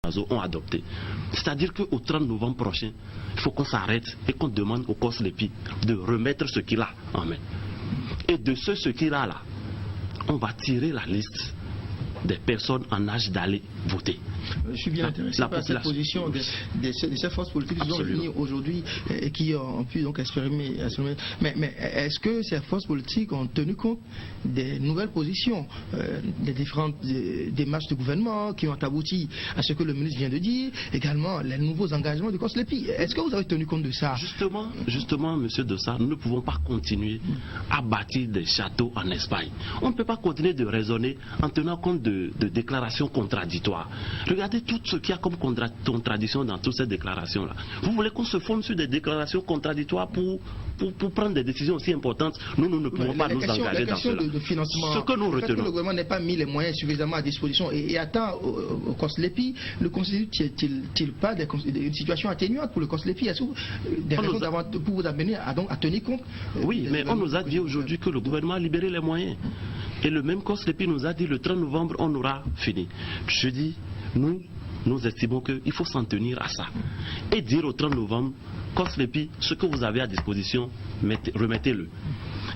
Oiseau ont adopté. C'est-à-dire qu'au 30 novembre prochain, il faut qu'on s'arrête et qu'on demande au COSLEPI de remettre ce qu'il a en main. Et de ce qu'il a là, on va tirer la liste des personnes en âge d'aller voter. Je suis bien intéressé par cette position de ces forces politiques qui ont fini aujourd'hui et qui ont pu donc exprimer. Mais est-ce que ces forces politiques ont tenu compte des nouvelles positions, des différentes démarches du gouvernement qui ont abouti à ce que le ministre vient de dire, également les nouveaux engagements du COSLEPI? Est-ce que vous avez tenu compte de ça? Justement, monsieur Dossa, nous ne pouvons pas continuer à bâtir des châteaux en Espagne. On ne peut pas continuer de raisonner en tenant compte de déclarations contradictoires. Regardez tout ce qu'il y a comme contradiction dans toutes ces déclarations-là. Vous voulez qu'on se fonde sur des déclarations contradictoires pour prendre des décisions aussi importantes? Nous ne pouvons pas nous engager dans cela. De financement, ce que nous retenons. Que le gouvernement n'ait pas mis les moyens suffisamment à disposition et attend au COSLEPI, le constitue-t-il pas une situation atténuante pour le COSLEPI? Est-ce que des raisons pour vous amener à tenir compte? Oui, mais on nous a dit aujourd'hui que le gouvernement a libéré les moyens. Et le même COSLEPI nous a dit le 30 novembre, on aura fini. Je dis, nous estimons qu'il faut s'en tenir à ça. Et dire au 30 novembre, COSLEPI, ce que vous avez à disposition, remettez-le.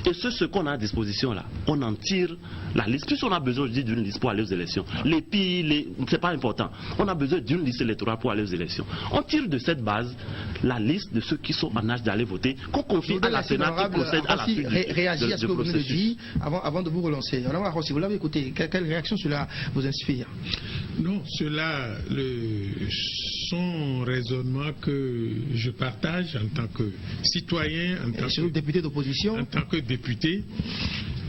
Et ce qu'on a à disposition là, on en tire la liste. Plus on a besoin, je dis, d'une liste pour aller aux élections. Les pays, c'est pas important. On a besoin d'une liste électorale pour aller aux élections. On tire de cette base la liste de ceux qui sont en âge d'aller voter, qu'on confie à la Sénat qui procède à la suite réagir à ce que vous venez de dire avant de vous relancer. Madame Arossi, vous l'avez écouté. Quelle réaction cela vous inspire? Non, son raisonnement que je partage en tant que citoyen, en tant que député d'opposition, en tant que député.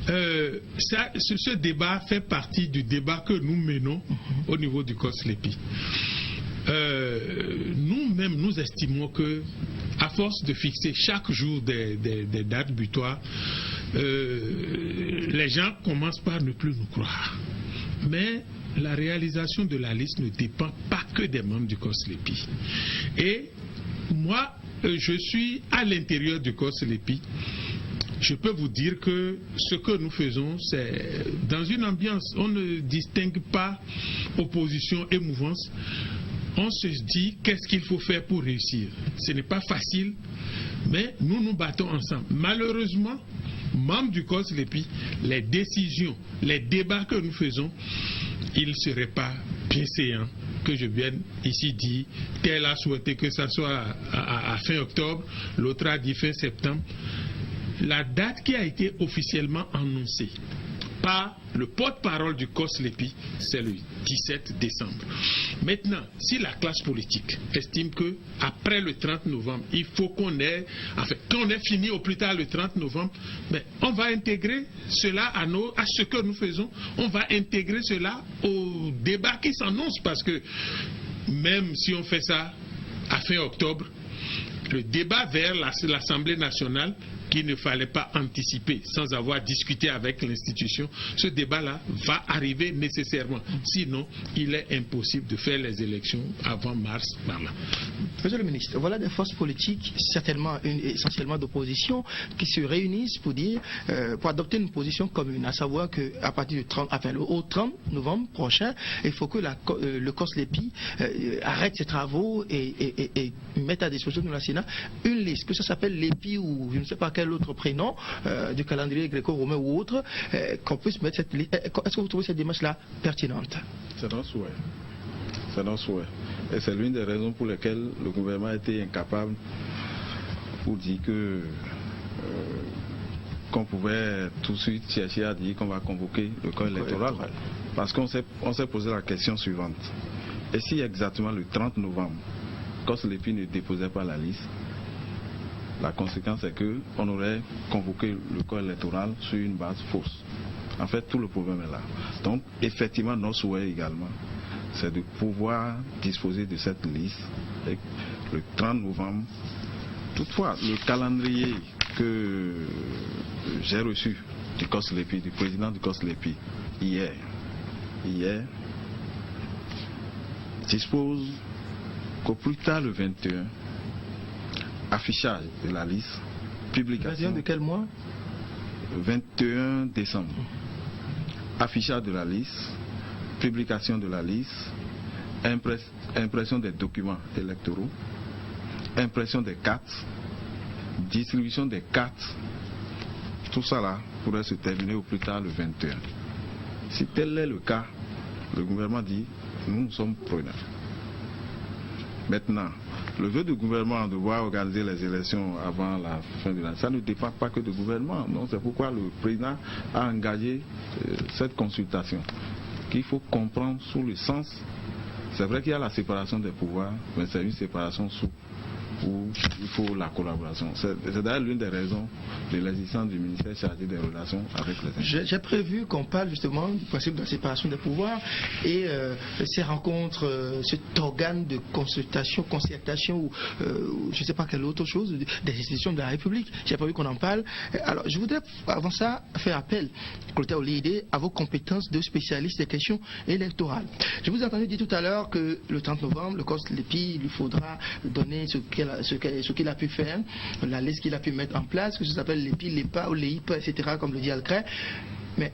Ce débat fait partie du débat que nous menons au niveau du COSLEPI. Nous-mêmes, nous estimons que, à force de fixer chaque jour des dates butoirs, les gens commencent par ne plus nous croire. Mais la réalisation de la liste ne dépend pas que des membres du COSLEPI. Et moi, je suis à l'intérieur du COSLEPI. Je peux vous dire que ce que nous faisons, c'est dans une ambiance, on ne distingue pas opposition et mouvance. On se dit qu'est-ce qu'il faut faire pour réussir. Ce n'est pas facile, mais nous nous battons ensemble. Malheureusement, membres du COSLEPI, les décisions, les débats que nous faisons, il ne serait pas bien séant que je vienne ici dire tel a souhaité que ça soit à fin octobre, l'autre a dit fin septembre. La date qui a été officiellement annoncée par le porte-parole du COSLEPI, c'est le 17 décembre. Maintenant, si la classe politique estime que après le 30 novembre, il faut qu'on ait fini au plus tard le 30 novembre, mais on va intégrer cela à ce que nous faisons, on va intégrer cela au débat qui s'annonce, parce que même si on fait ça à fin octobre, le débat vers l'Assemblée nationale, qu'il ne fallait pas anticiper sans avoir discuté avec l'institution, ce débat-là va arriver nécessairement. Sinon, il est impossible de faire les élections avant mars par là. Monsieur le ministre, voilà des forces politiques, certainement essentiellement d'opposition, qui se réunissent pour adopter une position commune, à savoir qu'à partir du 30 novembre prochain, il faut que le COSLEPI arrête ses travaux et mette à disposition de la Sénat une liste, que ça s'appelle l'EPI ou je ne sais pas quel autre prénom du calendrier gréco-romain ou autre, qu'on puisse mettre cette liste. Est-ce que vous trouvez cette démarche-là pertinente? C'est un souhait. C'est un souhait. Et c'est l'une des raisons pour lesquelles le gouvernement a été incapable pour dire qu'on pouvait tout de suite chercher à dire qu'on va convoquer le corps électoral. Parce qu'on s'est posé la question suivante. Et si exactement le 30 novembre, COSLEPI ne déposait pas la liste, la conséquence est qu'on aurait convoqué le corps électoral sur une base fausse. En fait, tout le problème est là. Donc, effectivement, notre souhait également, c'est de pouvoir disposer de cette liste le 30 novembre. Toutefois, le calendrier que j'ai reçu du COSLEPI, du président du COSLEPI, hier, dispose qu'au plus tard le 21, affichage de la liste, publication. De quel mois? 21 décembre. Affichage de la liste, publication de la liste impression des documents électoraux, impression des cartes, distribution des cartes, tout ça là pourrait se terminer au plus tard le 21. Si tel est le cas, le gouvernement dit nous sommes preneurs. Maintenant, le vœu du gouvernement de voir organiser les élections avant la fin de l'année, ça ne dépend pas que du gouvernement. Donc c'est pourquoi le président a engagé cette consultation, qu'il faut comprendre sous le sens. C'est vrai qu'il y a la séparation des pouvoirs, mais c'est une séparation souple où il faut la collaboration. C'est d'ailleurs l'une des raisons de l'existence du ministère chargé des relations avec les institutions. J'ai prévu qu'on parle justement du principe de la séparation des pouvoirs et ces rencontres, cet organe de concertation ou je ne sais pas quelle autre chose des institutions de la République. J'ai prévu qu'on en parle. Alors je voudrais avant ça faire appel, Clotaire Olidé, à vos compétences de spécialiste des questions électorales. Je vous ai entendu dire tout à l'heure que le 30 novembre, le COSLEPI, il lui faudra donner ce qu'il a pu faire, la liste qu'il a pu mettre en place, que ça s'appelle l'EPI, l'EPA ou l'EIPA, etc., comme le dit Alcret. Mais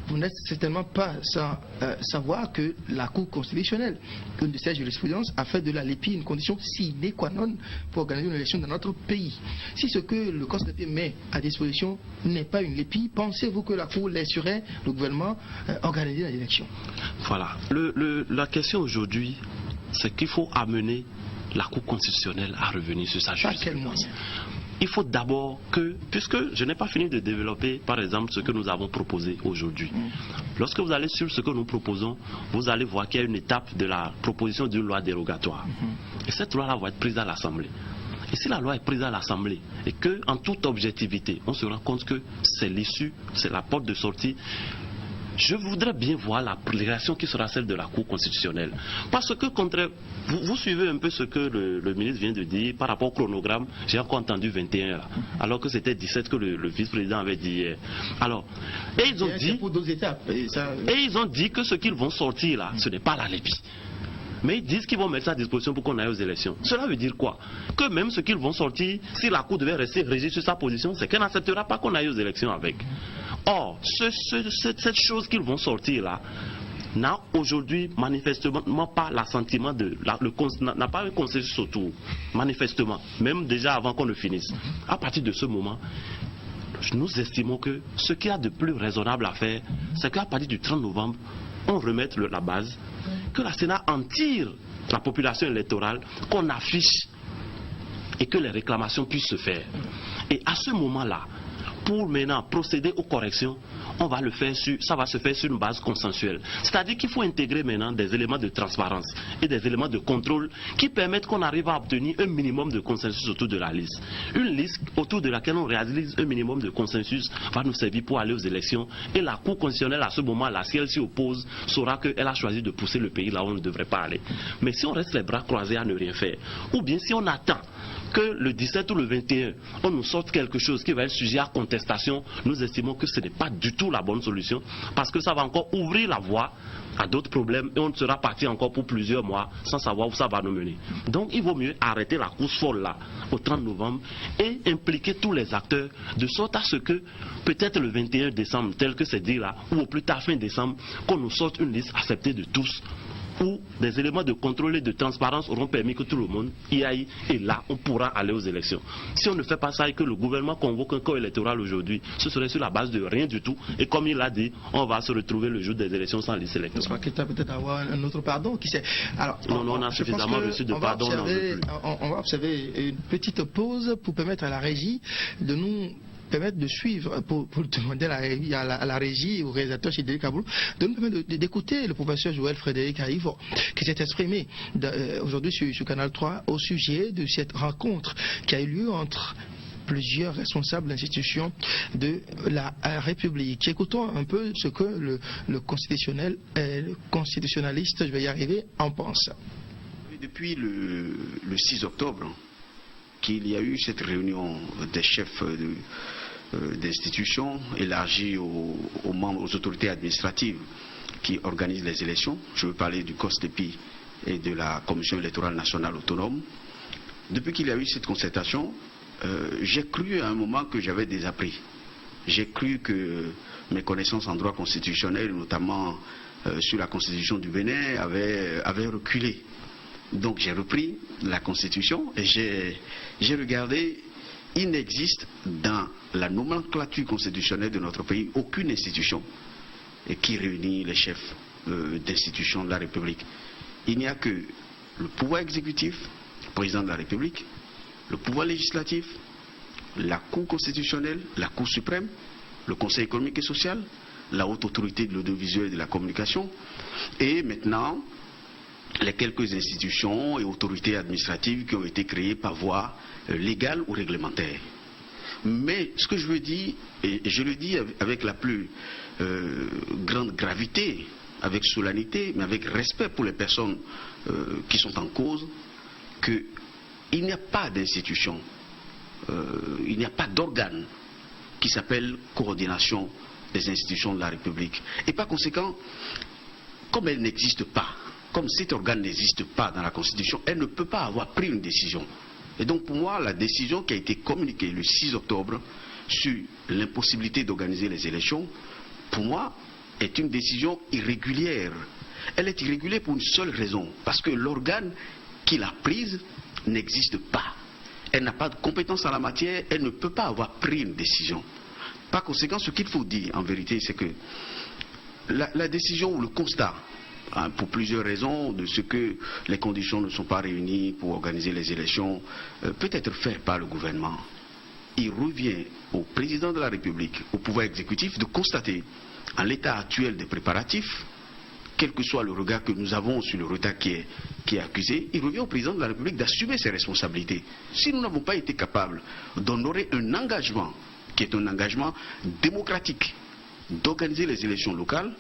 vous n'êtes certainement pas sans savoir que la Cour constitutionnelle, une de ses jurisprudences, a fait de la LEPI une condition sine qua non pour organiser une élection dans notre pays. Si ce que le COSLEPI met à disposition n'est pas une LEPI, pensez-vous que la Cour laisserait le gouvernement organiser les élections? Voilà. La question aujourd'hui, c'est qu'il faut amener la Cour constitutionnelle à revenir sur sa jurisprudence. Il faut d'abord que, puisque je n'ai pas fini de développer par exemple ce que nous avons proposé aujourd'hui, lorsque vous allez sur ce que nous proposons, vous allez voir qu'il y a une étape de la proposition d'une loi dérogatoire. Et cette loi-là va être prise à l'Assemblée. Et si la loi est prise à l'Assemblée et qu'en toute objectivité, on se rend compte que c'est l'issue, c'est la porte de sortie, je voudrais bien voir la réaction qui sera celle de la Cour constitutionnelle. Parce que, vous suivez un peu ce que le ministre vient de dire par rapport au chronogramme. J'ai encore entendu 21 là, alors que c'était 17 que le vice-président avait dit hier. Alors, et ils ont dit, pour 2 étapes. Et ils ont dit que ce qu'ils vont sortir là, ce n'est pas la LEPI. Mais ils disent qu'ils vont mettre ça à disposition pour qu'on aille aux élections. Cela veut dire quoi? Que même ce qu'ils vont sortir, si la Cour devait rester rigide sur sa position, c'est qu'elle n'acceptera pas qu'on aille aux élections avec. Or, cette chose qu'ils vont sortir là n'a aujourd'hui manifestement pas l'assentiment n'a pas un consensus autour, manifestement, même déjà avant qu'on ne finisse. À partir de ce moment, nous estimons que ce qu'il y a de plus raisonnable à faire, c'est qu'à partir du 30 novembre, on remette la base, que la Sénat en tire la population électorale, qu'on affiche et que les réclamations puissent se faire. Et à ce moment-là, pour maintenant procéder aux corrections, ça va se faire sur une base consensuelle. C'est-à-dire qu'il faut intégrer maintenant des éléments de transparence et des éléments de contrôle qui permettent qu'on arrive à obtenir un minimum de consensus autour de la liste. Une liste autour de laquelle on réalise un minimum de consensus va nous servir pour aller aux élections. Et la Cour constitutionnelle, à ce moment-là, si elle s'y oppose, saura qu'elle a choisi de pousser le pays là où on ne devrait pas aller. Mais si on reste les bras croisés à ne rien faire, ou bien si on attend que le 17 ou le 21, on nous sorte quelque chose qui va être sujet à contestation, nous estimons que ce n'est pas du tout la bonne solution, parce que ça va encore ouvrir la voie à d'autres problèmes et on sera parti encore pour plusieurs mois sans savoir où ça va nous mener. Donc il vaut mieux arrêter la course folle là au 30 novembre et impliquer tous les acteurs de sorte à ce que peut-être le 21 décembre, tel que c'est dit là, ou au plus tard fin décembre, qu'on nous sorte une liste acceptée de tous, où des éléments de contrôle et de transparence auront permis que tout le monde y aille, et là on pourra aller aux élections. Si on ne fait pas ça et que le gouvernement convoque un corps électoral aujourd'hui, ce serait sur la base de rien du tout, et comme il l'a dit, on va se retrouver le jour des élections sans liste électorale. Je crois qu'il va peut-être avoir un autre pardon, qui sait. Alors, non, on a suffisamment reçu de pardon. On va observer une petite pause pour permettre à la régie de nous permettre de suivre, pour demander à la régie, au réalisateur Chidéry Kaboulou, de nous permettre d'écouter le professeur Joël Frédéric Aïvo, qui s'est exprimé aujourd'hui sur Canal 3 au sujet de cette rencontre qui a eu lieu entre plusieurs responsables d'institutions de la République. Écoutons un peu ce que le constitutionnaliste, je vais y arriver, en pense. Depuis le 6 octobre, qu'il y a eu cette réunion des chefs d'institutions élargie aux membres, aux autorités administratives qui organisent les élections. Je veux parler du COSLEPI et de la Commission électorale nationale autonome. Depuis qu'il y a eu cette concertation, j'ai cru à un moment que j'avais désappris. J'ai cru que mes connaissances en droit constitutionnel, notamment sur la constitution du Bénin avait reculé. Donc j'ai repris la constitution et j'ai regardé. Il n'existe dans la nomenclature constitutionnelle de notre pays aucune institution qui réunit les chefs d'institutions de la République. Il n'y a que le pouvoir exécutif, le président de la République, le pouvoir législatif, la Cour constitutionnelle, la Cour suprême, le Conseil économique et social, la haute autorité de l'audiovisuel et de la communication, et maintenant les quelques institutions et autorités administratives qui ont été créées par voie légale ou réglementaire. Mais ce que je veux dire, et je le dis avec la plus grande gravité, avec solennité, mais avec respect pour les personnes qui sont en cause, qu'il n'y a pas d'institution, il n'y a pas d'organe qui s'appelle coordination des institutions de la République. Et par conséquent, comme elle n'existe pas, comme cet organe n'existe pas dans la Constitution, elle ne peut pas avoir pris une décision. Et donc pour moi, la décision qui a été communiquée le 6 octobre sur l'impossibilité d'organiser les élections, pour moi, est une décision irrégulière. Elle est irrégulière pour une seule raison, parce que l'organe qui l'a prise n'existe pas. Elle n'a pas de compétence en la matière, elle ne peut pas avoir pris une décision. Par conséquent, ce qu'il faut dire en vérité, c'est que la décision ou le constat, pour plusieurs raisons, de ce que les conditions ne sont pas réunies pour organiser les élections, peut être fait par le gouvernement. Il revient au président de la République, au pouvoir exécutif, de constater, en l'état actuel des préparatifs, quel que soit le regard que nous avons sur le retard qui est accusé, il revient au président de la République d'assumer ses responsabilités. Si nous n'avons pas été capables d'honorer un engagement, qui est un engagement démocratique, d'organiser les élections locales,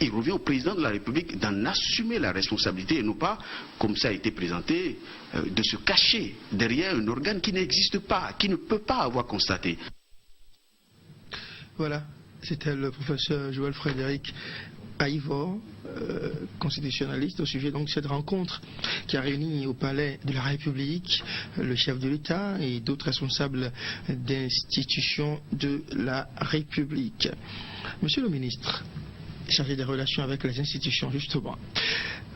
il revient au président de la République d'en assumer la responsabilité et non pas, comme ça a été présenté, de se cacher derrière un organe qui n'existe pas, qui ne peut pas avoir constaté. Voilà, c'était le professeur Joël Frédéric Aïvor, constitutionnaliste, au sujet donc de cette rencontre qui a réuni au Palais de la République le chef de l'État et d'autres responsables d'institutions de la République. Monsieur le ministre, chargé des relations avec les institutions, justement.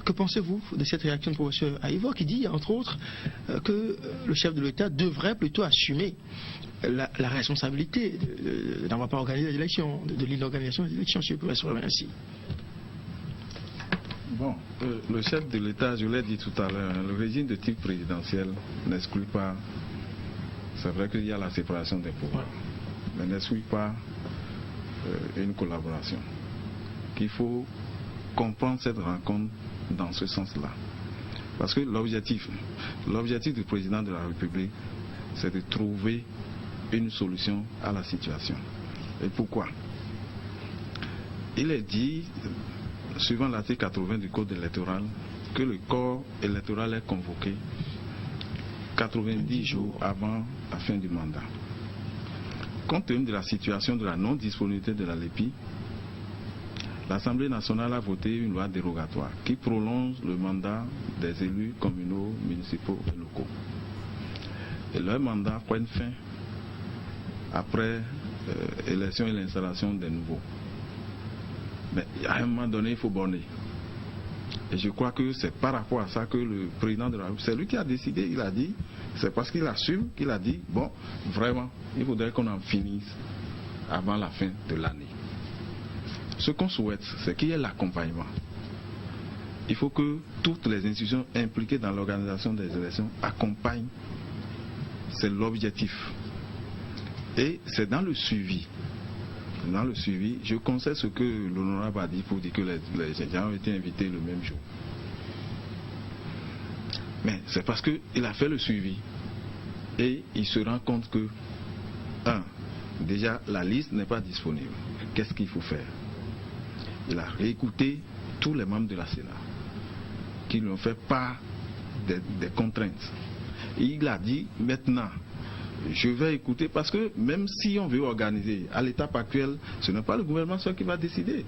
Que pensez-vous de cette réaction du professeur Aïvor qui dit, entre autres, que le chef de l'État devrait plutôt assumer la responsabilité d'avoir pas organisé les élections, de l'inorganisation des élections, si je peux m'exprimer ainsi? Bon, le chef de l'État, je l'ai dit tout à l'heure, le régime de type présidentiel n'exclut pas, c'est vrai qu'il y a la séparation des pouvoirs, mais n'exclut pas une collaboration. Qu'il faut comprendre cette rencontre dans ce sens-là. Parce que l'objectif du président de la République, c'est de trouver une solution à la situation. Et pourquoi? Il est dit, suivant l'article 80 du Code électoral, que le corps électoral est convoqué 90 jours avant la fin du mandat. Compte tenu de la situation de la non-disponibilité de la LEPI, l'Assemblée nationale a voté une loi dérogatoire qui prolonge le mandat des élus communaux, municipaux et locaux. Et leur mandat prend fin après l'élection et l'installation des nouveaux. Mais à un moment donné, il faut borner. Et je crois que c'est par rapport à ça que le président de la République, c'est lui qui a décidé, il a dit, c'est parce qu'il assume qu'il a dit, bon, vraiment, il faudrait qu'on en finisse avant la fin de l'année. Ce qu'on souhaite, c'est qu'il y ait l'accompagnement. Il faut que toutes les institutions impliquées dans l'organisation des élections accompagnent. C'est l'objectif. Et c'est dans le suivi. Dans le suivi, je conseille ce que l'honorable a dit pour dire que les gens ont été invités le même jour. Mais c'est parce qu'il a fait le suivi. Et il se rend compte que, déjà la liste n'est pas disponible. Qu'est-ce qu'il faut faire? Il a réécouté tous les membres de la Sénat qui lui ont fait part des contraintes. Et il a dit, maintenant, je vais écouter, parce que même si on veut organiser, à l'étape actuelle, ce n'est pas le gouvernement seul qui va décider.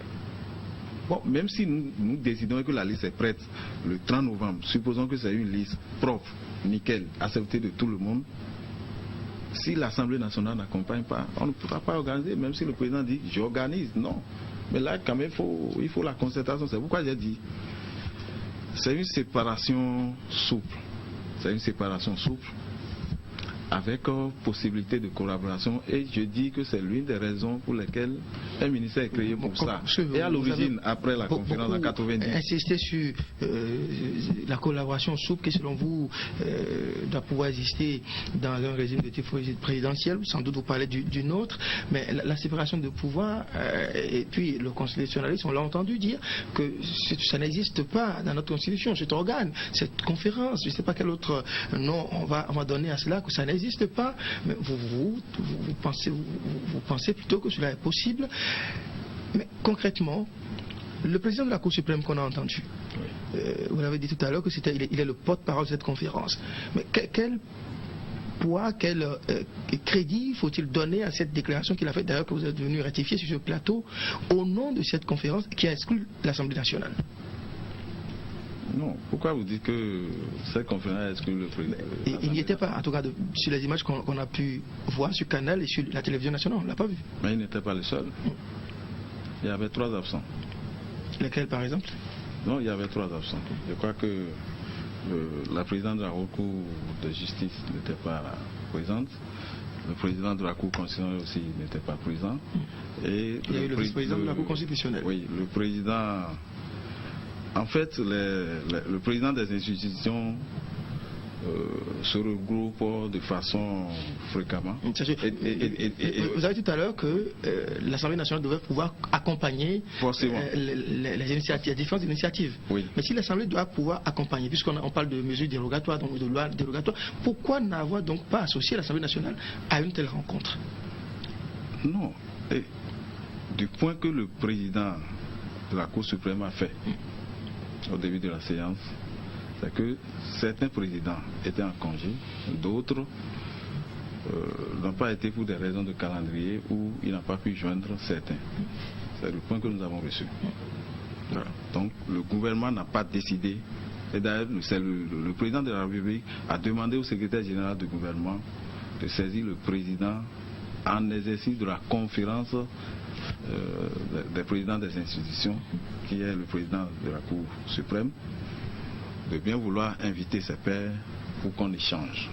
Bon, même si nous décidons que la liste est prête le 30 novembre, supposons que c'est une liste propre, nickel, acceptée de tout le monde, si l'Assemblée nationale n'accompagne pas, on ne pourra pas organiser, même si le président dit, j'organise, non. Mais là, quand même, il faut la concertation. C'est pourquoi j'ai dit, c'est une séparation souple. C'est une séparation souple avec possibilité de collaboration, et je dis que c'est l'une des raisons pour lesquelles un ministère est créé pour ça. Et à l'origine, après la conférence en 90. Insister sur la collaboration souple qui, selon vous, doit pouvoir exister dans un régime de type présidentiel. Sans doute vous parlez du nôtre, mais la séparation de pouvoir et puis le constitutionnalisme, on l'a entendu dire que ça n'existe pas dans notre constitution, cet organe, cette conférence, je ne sais pas quel autre nom on va donner à cela, que ça n'existe pas, mais vous pensez plutôt que cela est possible. Mais concrètement, le président de la Cour suprême qu'on a entendu, vous l'avez dit tout à l'heure que il est le porte-parole de cette conférence. Mais quel poids, quel crédit faut-il donner à cette déclaration qu'il a faite, d'ailleurs que vous êtes venu ratifier sur ce plateau, au nom de cette conférence qui a exclu l'Assemblée nationale? Non, pourquoi vous dites que cette conférence exclut le président? Il n'y était pas, en tout cas sur les images qu'on a pu voir sur Canal et sur la télévision nationale, on ne l'a pas vu. Mais il n'était pas le seul. Il y avait 3 absents. Lesquels par exemple? Non, il y avait 3 absents. Je crois que la présidente de la Haute Cour de justice n'était pas présente. Le président de la Cour constitutionnelle aussi n'était pas présent. Et il y a eu le vice-président de la Cour constitutionnelle. Oui, le président. En fait, le président des institutions se regroupe de façon fréquemment. Vous avez dit tout à l'heure que l'Assemblée nationale devait pouvoir accompagner les initiatives, les différentes initiatives. Oui. Mais si l'Assemblée doit pouvoir accompagner, puisqu'on parle de mesures dérogatoires, donc de lois dérogatoires, pourquoi n'avoir donc pas associé l'Assemblée nationale à une telle rencontre? Non. Et du point que le président de la Cour suprême a fait au début de la séance, c'est que certains présidents étaient en congé, d'autres n'ont pas été pour des raisons de calendrier ou il n'a pas pu joindre certains. C'est le point que nous avons reçu. Voilà. Donc le gouvernement n'a pas décidé, et d'ailleurs le président de la République a demandé au secrétaire général du gouvernement de saisir le président en exercice de la conférence des présidents des institutions, qui est le président de la Cour suprême, de bien vouloir inviter ses pairs pour qu'on échange.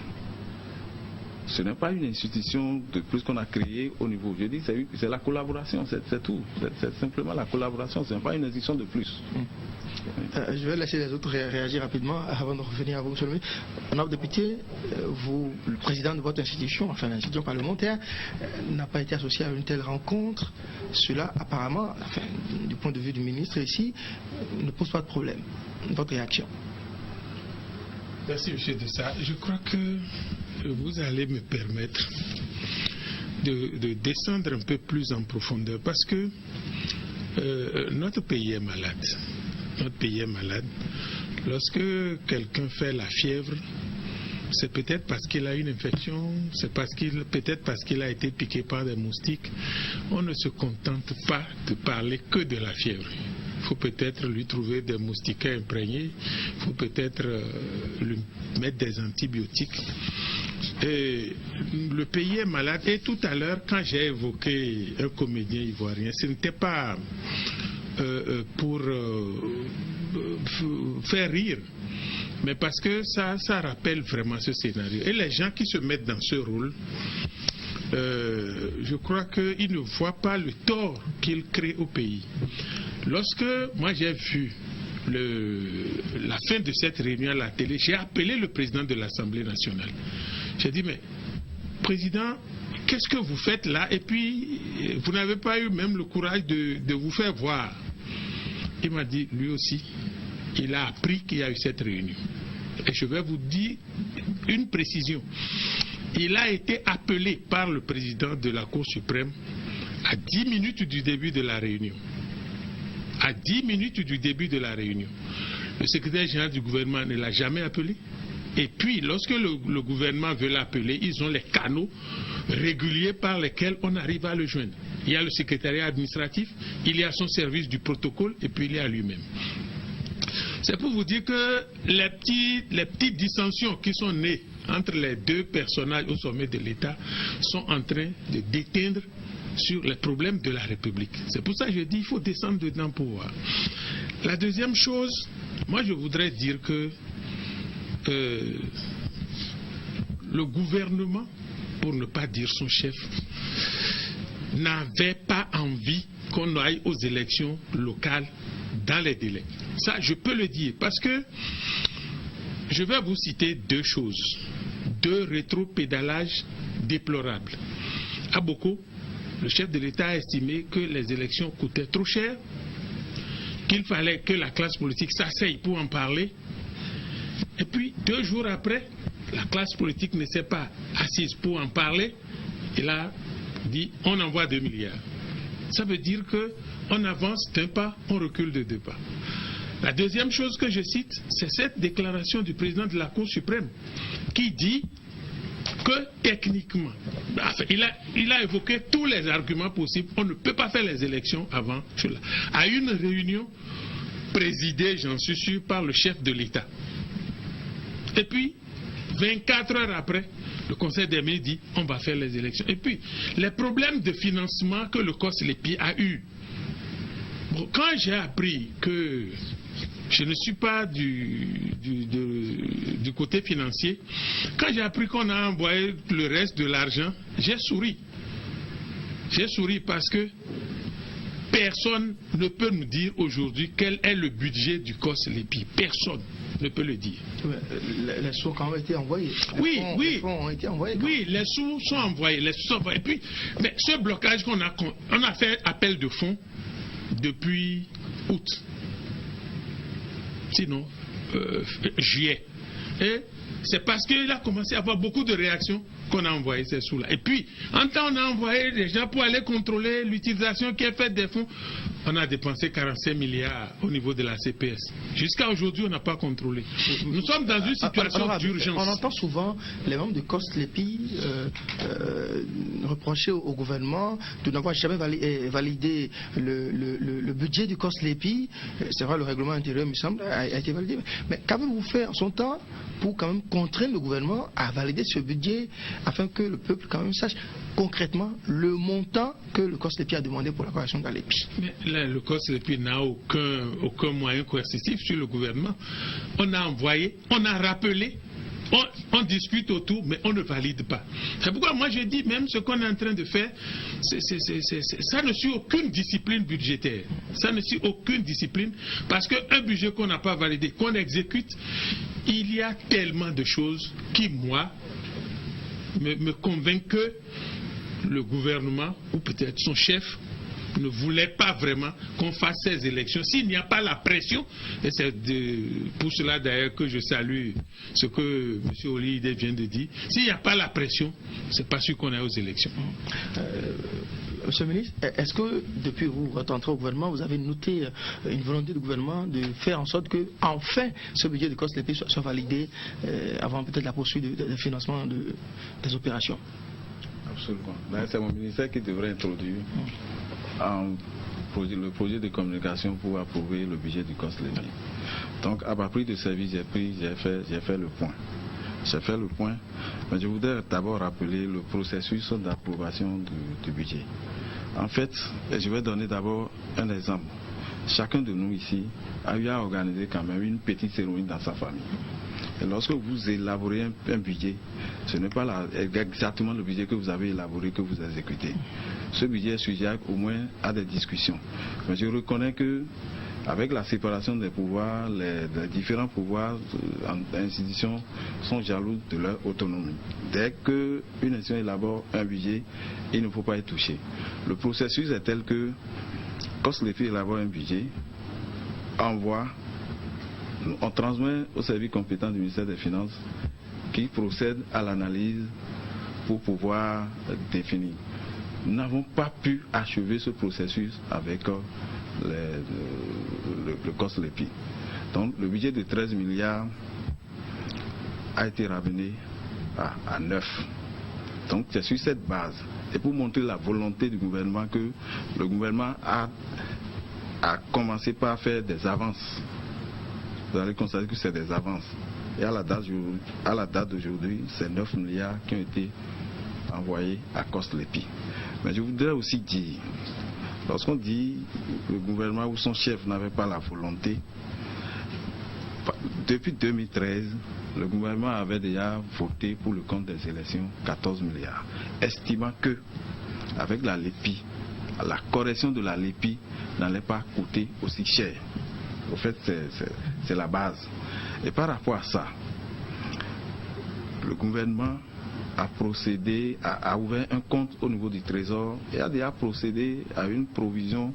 Ce n'est pas une institution de plus qu'on a créée au niveau. Je dis c'est la collaboration, c'est tout. C'est simplement la collaboration, ce n'est pas une institution de plus. Je vais laisser les autres réagir rapidement avant de revenir à vous, monsieur le ministre. Honorable député, vous, le président de votre institution, enfin l'institution parlementaire, n'a pas été associé à une telle rencontre. Cela, apparemment, enfin, du point de vue du ministre ici, ne pose pas de problème. Votre réaction? Merci, M. Dessa. Je crois que vous allez me permettre de descendre un peu plus en profondeur parce que notre pays est malade. Notre pays est malade. Lorsque quelqu'un fait la fièvre, c'est peut-être parce qu'il a une infection, c'est peut-être parce qu'il a été piqué par des moustiques. On ne se contente pas de parler que de la fièvre. Il faut peut-être lui trouver des moustiquaires imprégnés, il faut peut-être lui mettre des antibiotiques. Et le pays est malade. Et tout à l'heure, quand j'ai évoqué un comédien ivoirien, ce n'était pas pour faire rire, mais parce que ça rappelle vraiment ce scénario. Et les gens qui se mettent dans ce rôle, je crois qu'ils ne voient pas le tort qu'ils créent au pays. Lorsque moi j'ai vu la fin de cette réunion à la télé, j'ai appelé le président de l'Assemblée nationale. J'ai dit, mais président, qu'est-ce que vous faites là? Et puis, vous n'avez pas eu même le courage de vous faire voir. Il m'a dit, lui aussi, il a appris qu'il y a eu cette réunion. Et je vais vous dire une précision. Il a été appelé par le président de la Cour suprême à 10 minutes du début de la réunion. À 10 minutes du début de la réunion. Le secrétaire général du gouvernement ne l'a jamais appelé. Et puis, lorsque le gouvernement veut l'appeler, ils ont les canaux réguliers par lesquels on arrive à le joindre. Il y a le secrétariat administratif, il y a son service du protocole, et puis il y a lui-même. C'est pour vous dire que les petites dissensions qui sont nées entre les deux personnages au sommet de l'État sont en train de déteindre sur les problèmes de la République. C'est pour ça que je dis qu'il faut descendre dedans pour voir. La deuxième chose, moi je voudrais dire que le gouvernement, pour ne pas dire son chef, n'avait pas envie qu'on aille aux élections locales dans les délais. Ça, je peux le dire parce que je vais vous citer deux choses, deux rétropédalages déplorables. À Boko, le chef de l'État a estimé que les élections coûtaient trop cher, qu'il fallait que la classe politique s'asseye pour en parler. Et puis, 2 jours après, la classe politique ne s'est pas assise pour en parler. Il a dit, on envoie 2 milliards. Ça veut dire qu'on avance d'un pas, on recule de 2 pas. La deuxième chose que je cite, c'est cette déclaration du président de la Cour suprême qui dit que techniquement, enfin, il a évoqué tous les arguments possibles, on ne peut pas faire les élections avant cela. À une réunion présidée, j'en suis sûr, par le chef de l'État. Et puis, 24 heures après, le Conseil des ministres dit on va faire les élections. Et puis, les problèmes de financement que le COSLEPI a eu. Bon, quand j'ai appris que je ne suis pas du côté financier, quand j'ai appris qu'on a envoyé le reste de l'argent, j'ai souri. J'ai souri parce que personne ne peut nous dire aujourd'hui quel est le budget du COSLEPI. Personne ne peut le dire. Les sous ont quand même été envoyés. Les fonds ont été envoyés. Oui, les sous sont envoyés. Et puis, mais ce blocage on a fait appel de fonds depuis août. Sinon, juillet. Et c'est parce qu'il a commencé à avoir beaucoup de réactions qu'on a envoyé ces sous-là. Et puis, en temps, on a envoyé des gens pour aller contrôler l'utilisation qui est faite des fonds. On a dépensé 45 milliards au niveau de la CPS. Jusqu'à aujourd'hui, on n'a pas contrôlé. Nous sommes dans une situation d'urgence. On entend souvent les membres de COSLEPI reprocher au gouvernement de n'avoir jamais validé le budget du COSLEPI. C'est vrai, le règlement intérieur, il me semble, a été validé. Mais qu'avez-vous fait en son temps pour quand même contraindre le gouvernement à valider ce budget afin que le peuple quand même sache concrètement le montant que le COSLEPI a demandé pour la correction de l'EPI? Mais là, le COSLEPI n'a aucun moyen coercitif sur le gouvernement. On a envoyé, on a rappelé, on discute autour, mais on ne valide pas. C'est pourquoi moi je dis même ce qu'on est en train de faire, ça ne suit aucune discipline budgétaire. Ça ne suit aucune discipline parce qu'un budget qu'on n'a pas validé, qu'on exécute, il y a tellement de choses qui, moi, me convainc que le gouvernement, ou peut-être son chef, ne voulait pas vraiment qu'on fasse ces élections. S'il n'y a pas la pression, et c'est pour cela d'ailleurs que je salue ce que M. Olide vient de dire, s'il n'y a pas la pression, c'est pas sûr qu'on est aux élections. Monsieur le ministre, est-ce que depuis votre entrée au gouvernement, vous avez noté une volonté du gouvernement de faire en sorte que, enfin, ce budget de COSLEPI soit validé avant peut-être la poursuite du financement des opérations? Absolument. C'est mon ministère qui devrait introduire le projet de communication pour approuver le budget du COSLEPI. Donc, à partir de service, j'ai fait le point. J'ai fait le point, mais je voudrais d'abord rappeler le processus d'approbation du budget. En fait, je vais donner d'abord un exemple. Chacun de nous ici a eu à organiser quand même une petite cérémonie dans sa famille. Et lorsque vous élaborez un budget, ce n'est pas exactement le budget que vous avez élaboré que vous exécutez. Ce budget est sujet au moins à des discussions. Mais je reconnais que avec la séparation des pouvoirs, les différents pouvoirs institutions sont jaloux de leur autonomie. Dès qu'une institution élabore un budget, il ne faut pas y toucher. Le processus est tel que COSLEPI élabore un budget, on transmet au service compétent du ministère des Finances qui procède à l'analyse pour pouvoir définir. Nous n'avons pas pu achever ce processus avec le COSLEPI. Donc le budget de 13 milliards a été ramené à 9. Donc c'est sur cette base. Et pour montrer la volonté du gouvernement que le gouvernement a commencé par faire des avances. Vous allez constater que c'est des avances. Et à la date d'aujourd'hui, c'est 9 milliards qui ont été envoyés à COSLEPI. Mais je voudrais aussi dire, lorsqu'on dit que le gouvernement ou son chef n'avait pas la volonté, depuis 2013, le gouvernement avait déjà voté pour le compte des élections 14 milliards, estimant que avec la LEPI, la correction de la LEPI n'allait pas coûter aussi cher. Au fait, c'est la base. Et par rapport à ça, le gouvernement a procédé, a ouvert un compte au niveau du Trésor et a déjà procédé à une provision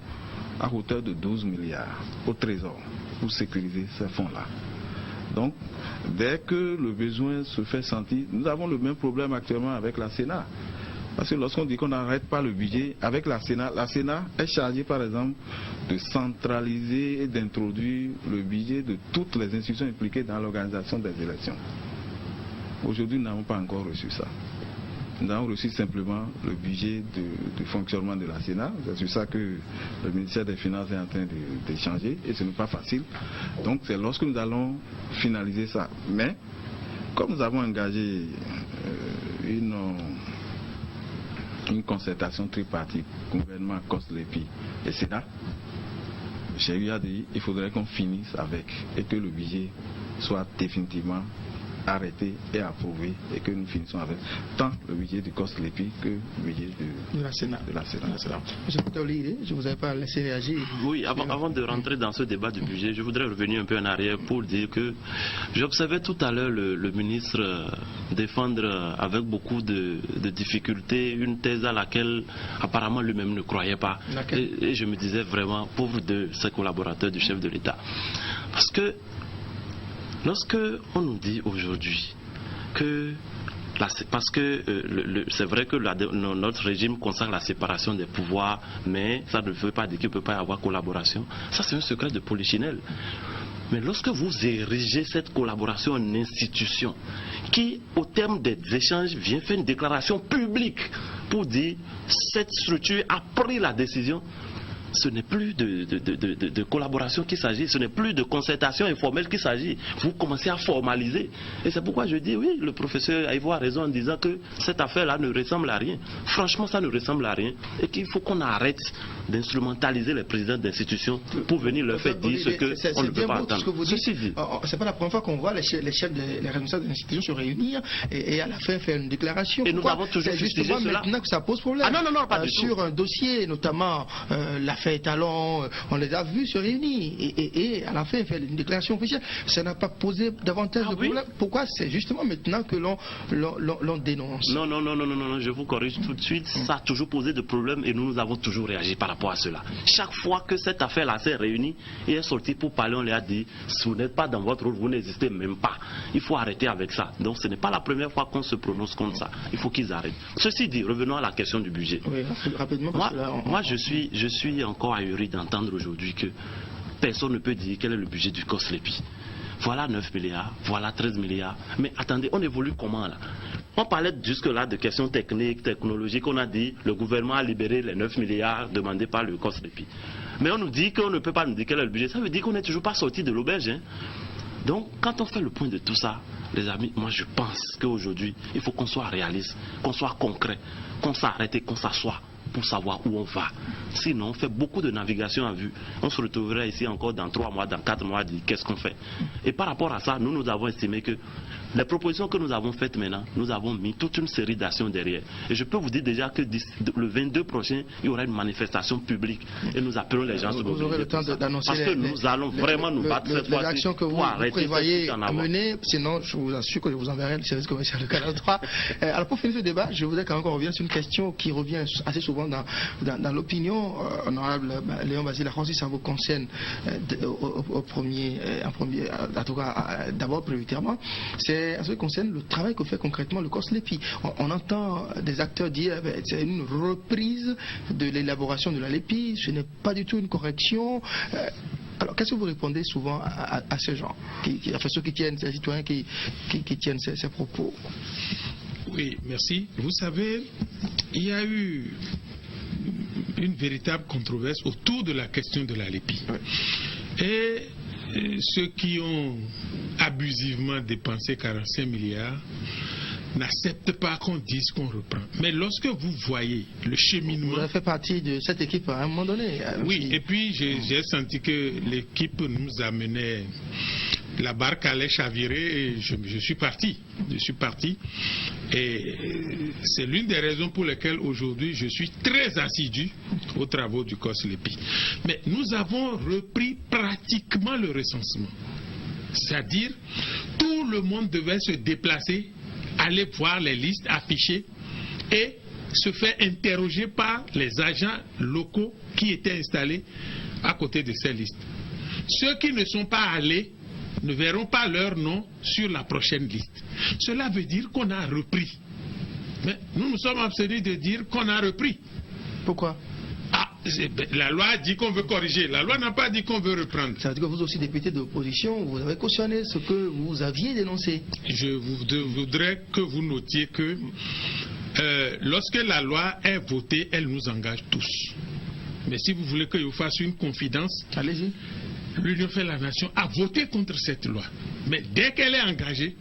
à hauteur de 12 milliards au Trésor pour sécuriser ces fonds-là. Donc, dès que le besoin se fait sentir, nous avons le même problème actuellement avec la Sénat. Parce que lorsqu'on dit qu'on n'arrête pas le budget, avec la Sénat est chargée par exemple de centraliser et d'introduire le budget de toutes les institutions impliquées dans l'organisation des élections. Aujourd'hui, nous n'avons pas encore reçu ça. Nous avons reçu simplement le budget de fonctionnement de la Sénat. C'est sur ça que le ministère des Finances est en train d'échanger et ce n'est pas facile. Donc c'est lorsque nous allons finaliser ça. Mais comme nous avons engagé une concertation tripartite, gouvernement, COSLEPI et Sénat, j'ai eu à dire qu'il faudrait qu'on finisse avec et que le budget soit définitivement arrêté et approuvé et que nous finissons avec tant le budget du COSLEPI que le budget de la Sénat. Monsieur Koutaouli, je ne vous avais pas laissé réagir. Oui, avant de rentrer dans ce débat du budget, je voudrais revenir un peu en arrière pour dire que j'observais tout à l'heure le ministre défendre avec beaucoup de difficultés une thèse à laquelle apparemment lui-même ne croyait pas. Et je me disais vraiment, pauvre de ses collaborateurs du chef de l'État. Parce que lorsque on nous dit aujourd'hui que parce que c'est vrai que notre régime consacre la séparation des pouvoirs, mais ça ne veut pas dire qu'il ne peut pas y avoir collaboration. Ça, c'est un secret de polichinelle. Mais lorsque vous érigez cette collaboration en institution, qui, au terme des échanges, vient faire une déclaration publique pour dire cette structure a pris la décision, ce n'est plus de collaboration qu'il s'agit, ce n'est plus de concertation informelle qu'il s'agit. Vous commencez à formaliser. Et c'est pourquoi je dis, oui, le professeur Aïvo a raison en disant que cette affaire-là ne ressemble à rien. Franchement, ça ne ressemble à rien. Et qu'il faut qu'on arrête d'instrumentaliser les présidents d'institutions pour venir leur faire dire ce qu'on ne peut pas entendre. C'est pas la première fois qu'on voit les responsables des institutions se réunir et à la fin faire une déclaration. Et nous avons toujours justement cela. Maintenant que ça pose problème. Ah non, pas du tout. Sur un dossier, notamment l'affaire Talon, on les a vus se réunir et à la fin faire une déclaration officielle. Ça n'a pas posé davantage de problème. Pourquoi c'est justement maintenant que l'on dénonce? Non, je vous corrige tout de suite. Ça a toujours posé de problèmes et nous avons toujours réagi par rapport à cela. Chaque fois que cette affaire-là s'est réunie et est sortie pour parler, on lui a dit, si vous n'êtes pas dans votre rôle, vous n'existez même pas. Il faut arrêter avec ça. Donc ce n'est pas la première fois qu'on se prononce comme ça. Il faut qu'ils arrêtent. Ceci dit, revenons à la question du budget. Oui, rapidement. Moi, je suis encore ahuri d'entendre aujourd'hui que personne ne peut dire quel est le budget du COSLEPI. Voilà 9 milliards, voilà 13 milliards. Mais attendez, on évolue comment là? On parlait jusque-là de questions techniques, technologiques. On a dit le gouvernement a libéré les 9 milliards demandés par le COSLEPI. Mais on nous dit qu'on ne peut pas nous dire quel est le budget. Ça veut dire qu'on n'est toujours pas sorti de l'auberge. Hein? Donc, quand on fait le point de tout ça, les amis, moi je pense qu'aujourd'hui, il faut qu'on soit réaliste, qu'on soit concret, qu'on s'arrête et qu'on s'assoie pour savoir où on va. Sinon, on fait beaucoup de navigation à vue. On se retrouverait ici encore dans 3 mois, dans 4 mois, dire qu'est-ce qu'on fait. Et par rapport à ça, nous avons estimé que les propositions que nous avons faites maintenant, nous avons mis toute une série d'actions derrière. Et je peux vous dire déjà que le 22 prochain, il y aura une manifestation publique. Et nous appelons les gens à se mobiliser. Vous aurez le temps d'annoncer parce que nous allons vraiment nous battre cette fois-ci. Les actions que vous prévoyez mener, sinon je vous assure que je vous enverrai le service commercial de Canal 3. Alors pour finir ce débat, je voudrais quand même qu'on revienne sur une question qui revient assez souvent dans l'opinion. Honorable Léon Basile, si ça vous concerne en tout cas d'abord prioritairement, c'est en ce qui concerne le travail que fait concrètement le COSLEPI. On entend des acteurs dire que c'est une reprise de l'élaboration de la LEPI, ce n'est pas du tout une correction. Alors, qu'est-ce que vous répondez souvent à ces gens, ceux qui tiennent, ces citoyens qui tiennent ces propos? Oui, merci. Vous savez, il y a eu une véritable controverse autour de la question de la LEPI. Oui. Et ceux qui ont abusivement dépensé 45 milliards n'accepte pas qu'on dise qu'on reprend. Mais lorsque vous voyez le cheminement... Vous avez fait partie de cette équipe à un moment donné. Oui, et puis j'ai senti que l'équipe nous amenait... La barque allait chavirer et je suis parti. Je suis parti. Et c'est l'une des raisons pour lesquelles aujourd'hui je suis très assidu aux travaux du COSLEPI. Mais nous avons repris pratiquement le recensement. C'est-à-dire, tout le monde devait se déplacer, aller voir les listes affichées et se faire interroger par les agents locaux qui étaient installés à côté de ces listes. Ceux qui ne sont pas allés ne verront pas leur nom sur la prochaine liste. Cela veut dire qu'on a repris. Mais nous sommes abstenus de dire qu'on a repris. Pourquoi? La loi a dit qu'on veut corriger. La loi n'a pas dit qu'on veut reprendre. Ça veut dire que vous aussi, député d'opposition, vous avez cautionné ce que vous aviez dénoncé. Je voudrais que vous notiez que lorsque la loi est votée, elle nous engage tous. Mais si vous voulez que je vous fasse une confidence, allez-y. L'Union fait la nation a voté contre cette loi. Mais dès qu'elle est engagée,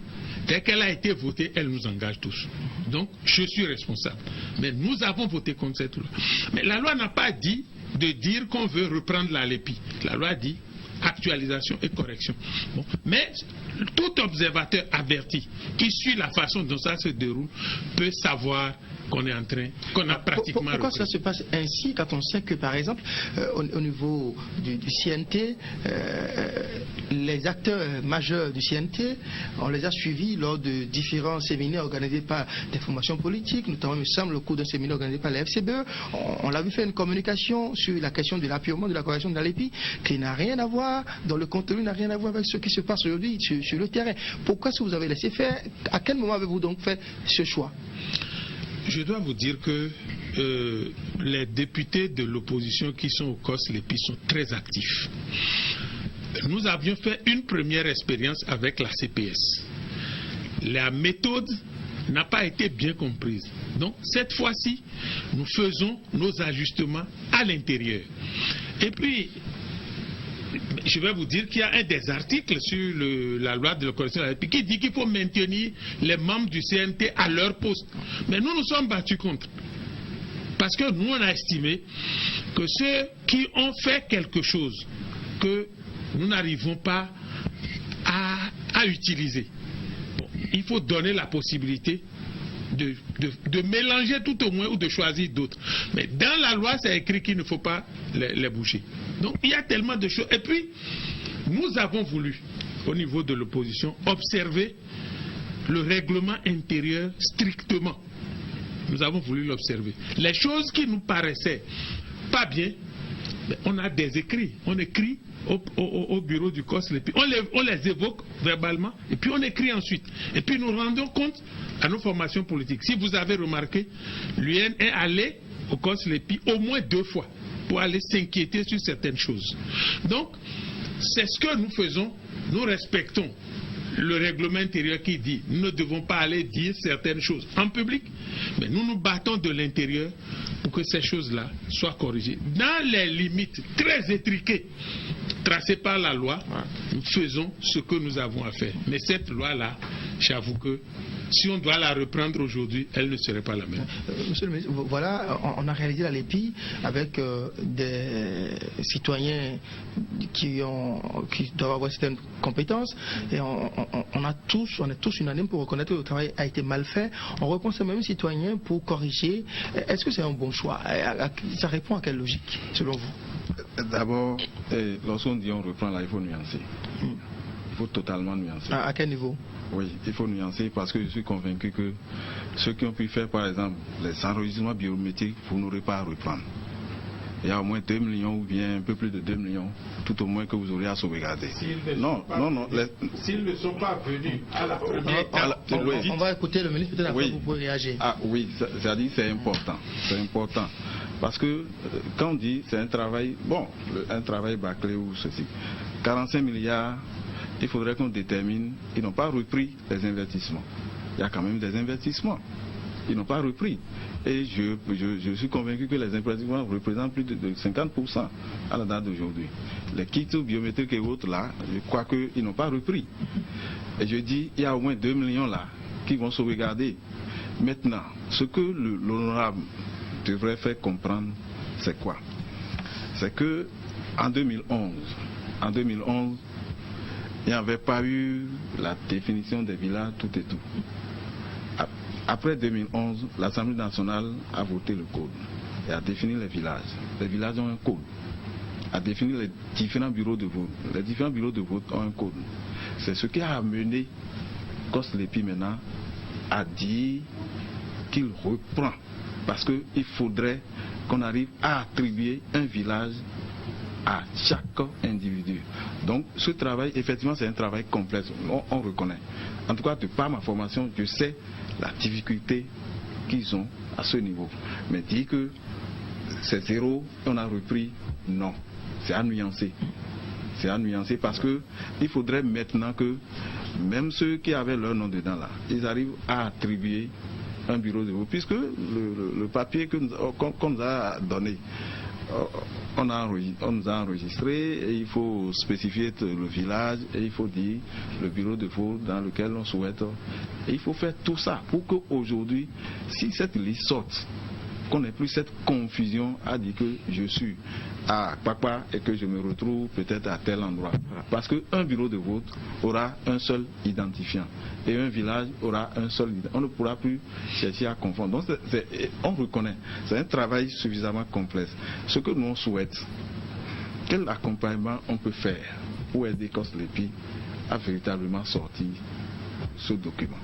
dès qu'elle a été votée, elle nous engage tous. Donc, je suis responsable. Mais nous avons voté contre cette loi. Mais la loi n'a pas dit de dire qu'on veut reprendre la LEPI. La loi dit actualisation et correction. Bon. Mais tout observateur averti qui suit la façon dont ça se déroule peut savoir qu'on est en train, qu'on a pratiquement... Pourquoi cela se passe ainsi quand on sait que, par exemple, au niveau du CNT, les acteurs majeurs du CNT, on les a suivis lors de différents séminaires organisés par des formations politiques, notamment, il me semble, au cours d'un séminaire organisé par la FCBE. On l'a vu faire une communication sur la question de l'appurement de la correction de la LEPI qui n'a rien à voir, dont le contenu n'a rien à voir avec ce qui se passe aujourd'hui sur le terrain. Pourquoi est-ce que vous avez laissé faire? À quel moment avez-vous donc fait ce choix? Je dois vous dire que les députés de l'opposition qui sont au COSLEPI sont très actifs. Nous avions fait une première expérience avec la CPS. La méthode n'a pas été bien comprise. Donc cette fois-ci, nous faisons nos ajustements à l'intérieur. Et puis, je vais vous dire qu'il y a un des articles sur la loi de la correction de la LEPI qui dit qu'il faut maintenir les membres du CNT à leur poste. Mais nous nous sommes battus contre. Parce que nous, on a estimé que ceux qui ont fait quelque chose que nous n'arrivons pas à utiliser, bon, il faut donner la possibilité de mélanger tout au moins ou de choisir d'autres. Mais dans la loi, c'est écrit qu'il ne faut pas les bouger. Donc il y a tellement de choses. Et puis, nous avons voulu, au niveau de l'opposition, observer le règlement intérieur strictement. Nous avons voulu l'observer. Les choses qui nous paraissaient pas bien, on a des écrits. On écrit au bureau du COSLEPI. On les évoque verbalement et puis on écrit ensuite. Et puis nous rendons compte à nos formations politiques. Si vous avez remarqué, l'UN est allé au COSLEPI au moins 2 fois pour aller s'inquiéter sur certaines choses. Donc, c'est ce que nous faisons. Nous respectons le règlement intérieur qui dit nous ne devons pas aller dire certaines choses en public, mais nous nous battons de l'intérieur pour que ces choses-là soient corrigées. Dans les limites très étriquées tracées par la loi, nous faisons ce que nous avons à faire. Mais cette loi-là, j'avoue que si on doit la reprendre aujourd'hui, elle ne serait pas la même. Monsieur le ministre, voilà, on a réalisé la LEPI avec des citoyens qui doivent avoir certaines compétences et on est tous unanimes pour reconnaître que le travail a été mal fait. On reprend ces mêmes citoyens pour corriger. Est-ce que c'est un bon choix? Ça répond à quelle logique, selon vous? D'abord, lorsqu'on dit on reprend là, il faut nuancer. Il faut totalement nuancer. À quel niveau? Oui, il faut nuancer parce que je suis convaincu que ceux qui ont pu faire par exemple les enregistrements biométriques, vous n'aurez pas à reprendre. Il y a au moins 2 millions ou bien un peu plus de 2 millions, tout au moins que vous aurez à sauvegarder. S'ils ne sont pas venus à la première étape, on va écouter le ministre, peut-être après vous pouvez réagir. Ah oui, c'est-à-dire c'est important. C'est important. Parce que quand on dit c'est un travail, un travail bâclé ou ceci, 45 milliards, il faudrait qu'on détermine, ils n'ont pas repris les investissements. Il y a quand même des investissements. Ils n'ont pas repris. Et je suis convaincu que les investissements représentent plus de 50% à la date d'aujourd'hui. Les kits biométriques et autres là, je crois qu'ils n'ont pas repris. Et je dis, il y a au moins 2 millions là qui vont sauvegarder. Maintenant, ce que l'honorable devrait faire comprendre, c'est quoi? C'est que en 2011, il n'y avait pas eu la définition des villages, tout et tout. Après 2011, l'Assemblée nationale a voté le code et a défini les villages. Les villages ont un code. A défini les différents bureaux de vote. Les différents bureaux de vote ont un code. C'est ce qui a amené COSLEPI maintenant à dire qu'il reprend. Parce qu'il faudrait qu'on arrive à attribuer un village à chaque individu. Donc ce travail, effectivement, c'est un travail complexe. On reconnaît. En tout cas, de par ma formation, je sais la difficulté qu'ils ont à ce niveau. Mais dire que c'est zéro, on a repris, non. C'est à nuancer. C'est à nuancer parce qu'il faudrait maintenant que même ceux qui avaient leur nom dedans là, ils arrivent à attribuer un bureau de vote. Puisque le papier qu'on nous a donné, on nous a enregistré et il faut spécifier le village et il faut dire le bureau de vote dans lequel on souhaite. Et il faut faire tout ça pour qu'aujourd'hui, si cette liste sorte, qu'on n'ait plus cette confusion à dire que je suis à Papa et que je me retrouve peut-être à tel endroit. Parce qu'un bureau de vote aura un seul identifiant et un village aura un seul identifiant. On ne pourra plus chercher à confondre. Donc on reconnaît, c'est un travail suffisamment complexe. Ce que nous on souhaite, quel accompagnement on peut faire pour aider COSLEPI à véritablement sortir ce document.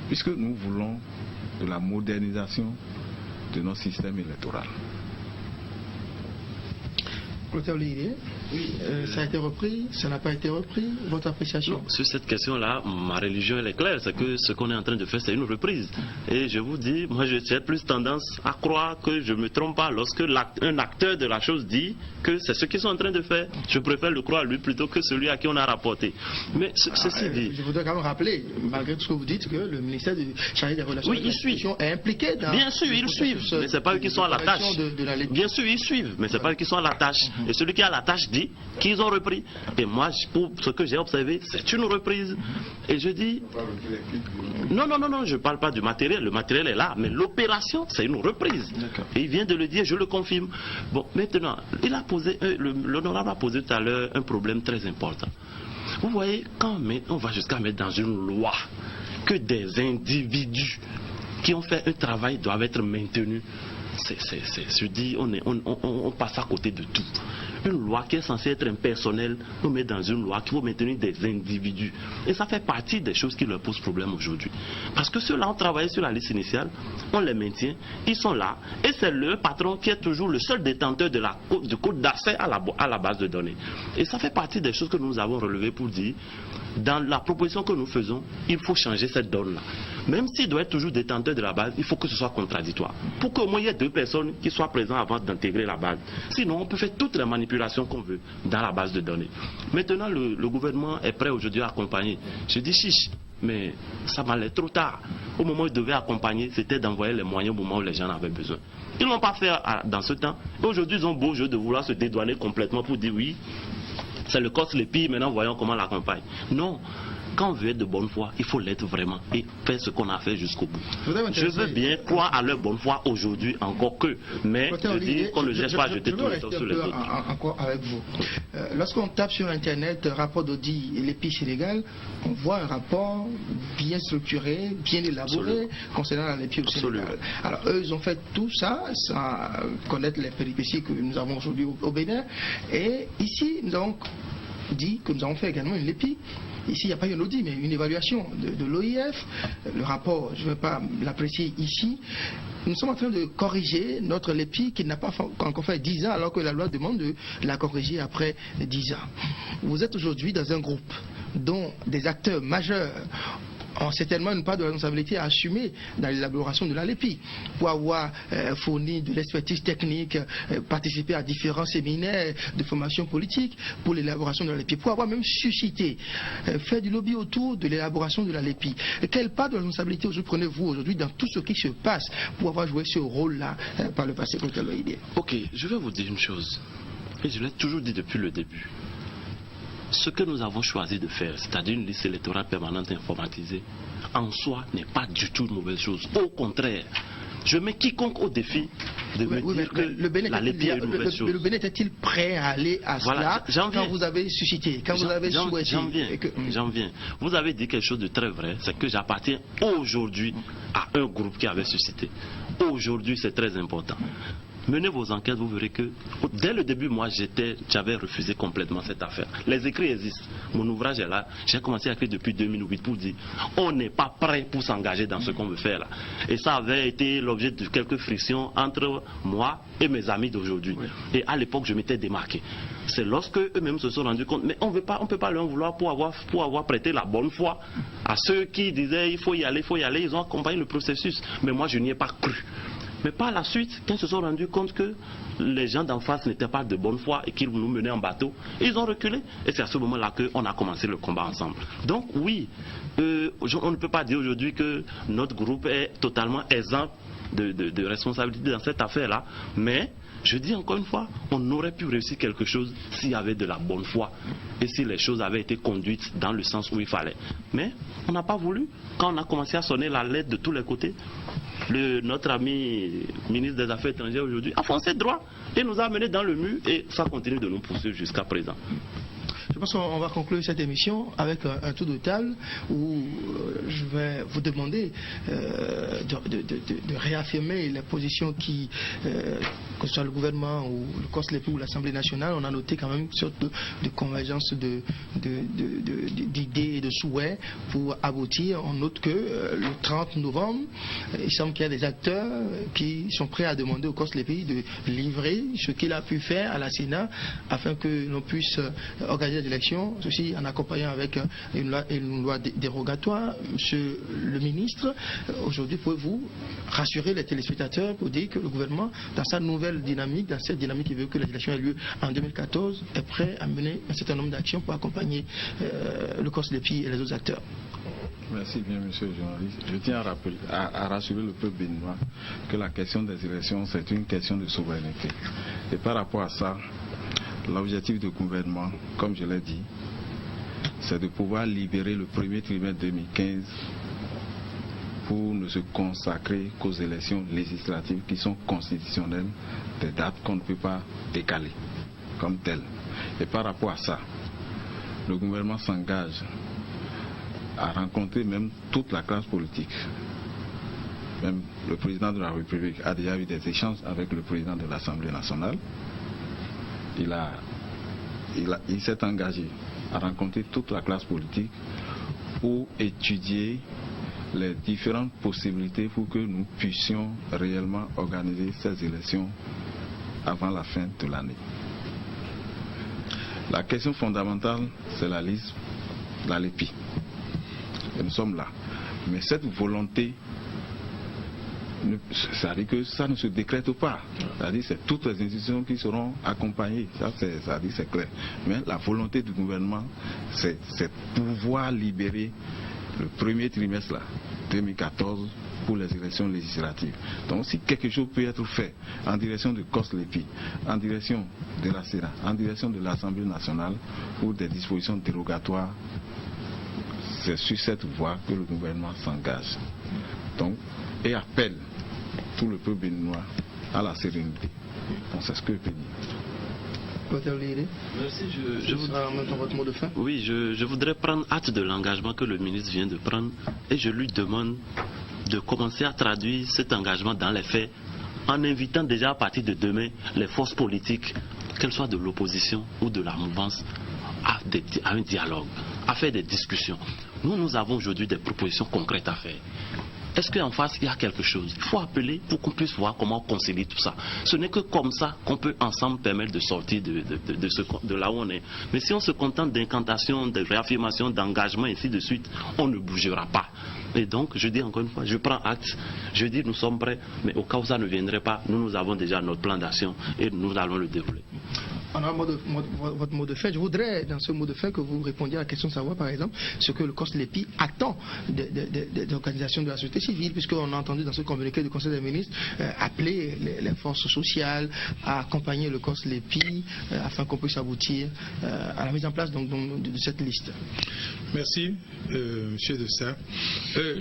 Puisque nous voulons de la modernisation de notre système électoral. Clotaire Olivier, ça a été repris, ça n'a pas été repris, votre appréciation? Non, sur cette question-là, ma religion elle est claire, c'est que ce qu'on est en train de faire, c'est une reprise. Et je vous dis, moi j'ai plus tendance à croire que je ne me trompe pas lorsque un acteur de la chose dit que c'est ce qu'ils sont en train de faire. Je préfère le croire lui plutôt que celui à qui on a rapporté. Mais ceci dit... Je voudrais quand même rappeler, malgré tout ce que vous dites, que le ministère chargé des relations avec l'institution est impliqué dans... Bien sûr, ils suivent, mais ce n'est pas eux qui sont à la tâche. Bien sûr, ils suivent, mais ce n'est pas eux qui sont à la tâche. Et celui qui a la tâche dit qu'ils ont repris. Et moi, pour ce que j'ai observé, c'est une reprise. Et je dis... Non, je ne parle pas du matériel. Le matériel est là, mais l'opération, c'est une reprise. Et il vient de le dire, je le confirme. Bon, maintenant, l'honorable a posé tout à l'heure un problème très important. Vous voyez, quand on va jusqu'à mettre dans une loi que des individus qui ont fait un travail doivent être maintenus, je dis, on passe à côté de tout. Une loi qui est censée être impersonnelle, on met dans une loi qui va maintenir des individus. Et ça fait partie des choses qui leur posent problème aujourd'hui. Parce que ceux-là ont travaillé sur la liste initiale, on les maintient, ils sont là, et c'est le patron qui est toujours le seul détenteur du code d'accès à la base de données. Et ça fait partie des choses que nous avons relevées pour dire, dans la proposition que nous faisons, il faut changer cette donne-là. Même s'il doit être toujours détenteur de la base, il faut que ce soit contradictoire. Pour qu'au moins il y ait 2 personnes qui soient présentes avant d'intégrer la base. Sinon, on peut faire toutes les manipulations qu'on veut dans la base de données. Maintenant, le gouvernement est prêt aujourd'hui à accompagner. Je dis chiche, mais ça m'allait trop tard. Au moment où il devait accompagner, c'était d'envoyer les moyens au moment où les gens en avaient besoin. Ils ne l'ont pas fait dans ce temps. Et aujourd'hui, ils ont beau jeu de vouloir se dédouaner complètement pour dire oui, c'est le COSLEPI, maintenant voyons comment on l'accompagne. Non. Quand on veut être de bonne foi, il faut l'être vraiment et faire ce qu'on a fait jusqu'au bout. Je veux bien croire à leur bonne foi aujourd'hui encore que, mais je dis qu'on ne jette pas à jeter tout le temps sur les autres. Encore avec vous. Lorsqu'on tape sur Internet rapport d'audit l'EPI Sénégal, on voit un rapport bien structuré, bien élaboré concernant la l'EPI au Sénégal. Alors eux, ils ont fait tout ça sans connaître les péripéties que nous avons aujourd'hui au Bénin. Et ici, nous avons dit que nous avons fait également une l'EPI. Ici, il n'y a pas eu un audit, mais une évaluation de l'OIF. Le rapport, je ne vais pas l'apprécier ici. Nous sommes en train de corriger notre LEPI qui n'a pas encore fait 10 ans, alors que la loi demande de la corriger après 10 ans. Vous êtes aujourd'hui dans un groupe dont des acteurs majeurs ont certainement une part de responsabilité à assumer dans l'élaboration de la LEPI, pour avoir fourni de l'expertise technique, participé à différents séminaires de formation politique pour l'élaboration de la LEPI, pour avoir même suscité, fait du lobby autour de l'élaboration de la LEPI. Quelle part de responsabilité prenez-vous aujourd'hui dans tout ce qui se passe pour avoir joué ce rôle-là par le passé? Ok, je vais vous dire une chose, et je l'ai toujours dit depuis le début. ce que nous avons choisi de faire, c'est-à-dire une liste électorale permanente informatisée, en soi n'est pas du tout une mauvaise chose. Au contraire, je mets quiconque au défi de me dire que la Lépi est une mauvaise chose. Le Bénin est-il prêt à aller à cela quand vous avez suscité, quand vous avez souhaité J'en viens. Vous avez dit quelque chose de très vrai, c'est que j'appartiens aujourd'hui à un groupe qui avait suscité. Aujourd'hui, c'est très important. Menez vos enquêtes, vous verrez que dès le début, moi, j'avais refusé complètement cette affaire. Les écrits existent. Mon ouvrage est là. J'ai commencé à écrire depuis 2008 pour dire on n'est pas prêt pour s'engager dans ce qu'on veut faire là. Et ça avait été l'objet de quelques frictions entre moi et mes amis d'aujourd'hui. Oui. Et à l'époque, je m'étais démarqué. C'est lorsque eux-mêmes se sont rendus compte, mais on ne peut pas leur vouloir pour avoir prêté la bonne foi à ceux qui disaient il faut y aller. Ils ont accompagné le processus. Mais moi, je n'y ai pas cru. Mais par la suite, quand ils se sont rendus compte que les gens d'en face n'étaient pas de bonne foi et qu'ils nous menaient en bateau, ils ont reculé. Et c'est à ce moment-là qu'on a commencé le combat ensemble. Donc oui, on ne peut pas dire aujourd'hui que notre groupe est totalement exempt de responsabilité dans cette affaire-là. Mais je dis encore une fois, on aurait pu réussir quelque chose s'il y avait de la bonne foi et si les choses avaient été conduites dans le sens où il fallait. Mais on n'a pas voulu. Quand on a commencé à sonner la lettre de tous les côtés, notre ami ministre des Affaires étrangères aujourd'hui a foncé droit et nous a menés dans le mur et ça continue de nous poursuivre jusqu'à présent. Je pense qu'on va conclure cette émission avec un tour de table où je vais vous demander de réaffirmer les positions qui, que ce soit le gouvernement ou le COSLEPI ou l'Assemblée nationale, on a noté quand même une sorte de convergence d'idées et de souhaits pour aboutir. On note que le 30 novembre, il semble qu'il y a des acteurs qui sont prêts à demander au COSLEPI de livrer ce qu'il a pu faire à la Sénat afin que l'on puisse organiser des élections, ceci en accompagnant avec une loi dérogatoire. Monsieur le ministre, aujourd'hui, pouvez-vous rassurer les téléspectateurs pour dire que le gouvernement, dans sa nouvelle dynamique, dans cette dynamique qui veut que les élections aient lieu en 2014, est prêt à mener un certain nombre d'actions pour accompagner le COSLEPI et les autres acteurs? Merci bien, monsieur le journaliste. Je tiens à rassurer le peuple béninois que la question des élections, c'est une question de souveraineté. Et par rapport à ça, l'objectif du gouvernement, comme je l'ai dit, c'est de pouvoir libérer le premier trimestre 2015 pour ne se consacrer qu'aux élections législatives qui sont constitutionnelles, des dates qu'on ne peut pas décaler comme telles. Et par rapport à ça, le gouvernement s'engage à rencontrer même toute la classe politique. Même le président de la République a déjà eu des échanges avec le président de l'Assemblée nationale. Il s'est engagé à rencontrer toute la classe politique pour étudier les différentes possibilités pour que nous puissions réellement organiser ces élections avant la fin de l'année. La question fondamentale, c'est la liste, la Lépi. Et nous sommes là. Mais cette volonté, ça veut dire que ça ne se décrète pas. C'est-à-dire que c'est toutes les institutions qui seront accompagnées. Ça veut dire c'est clair. Mais la volonté du gouvernement, c'est pouvoir libérer le premier trimestre là, 2014 pour les élections législatives. Donc si quelque chose peut être fait en direction de COSLEPI, en direction de la Sénat, en direction de l'Assemblée nationale pour des dispositions dérogatoires, c'est sur cette voie que le gouvernement s'engage. Donc, et appelle tout le peuple béninois à la sérénité. Donc c'est ce que je peux dire. Merci. Votre mot de fin. Oui, je voudrais prendre acte de l'engagement que le ministre vient de prendre et je lui demande de commencer à traduire cet engagement dans les faits en invitant déjà à partir de demain les forces politiques, qu'elles soient de l'opposition ou de la mouvance, à un dialogue, à faire des discussions. Nous avons aujourd'hui des propositions concrètes à faire. Est-ce qu'en face, il y a quelque chose? Il faut appeler pour qu'on puisse voir comment concilier tout ça. Ce n'est que comme ça qu'on peut ensemble permettre de sortir de là où on est. Mais si on se contente d'incantations, de réaffirmations, d'engagement, et ainsi de suite, on ne bougera pas. Et donc, je dis encore une fois, je prends acte, je dis nous sommes prêts, mais au cas où ça ne viendrait pas, nous avons déjà notre plan d'action et nous allons le dérouler. On a votre mot de fin. Je voudrais, dans ce mot de fin, que vous répondiez à la question de savoir, par exemple, ce que le COSLEPI attend des organisations de la société civile, puisqu'on a entendu dans ce communiqué du Conseil des ministres appeler les forces sociales à accompagner le COSLEPI afin qu'on puisse aboutir à la mise en place donc, de cette liste. Merci, M. Dessa.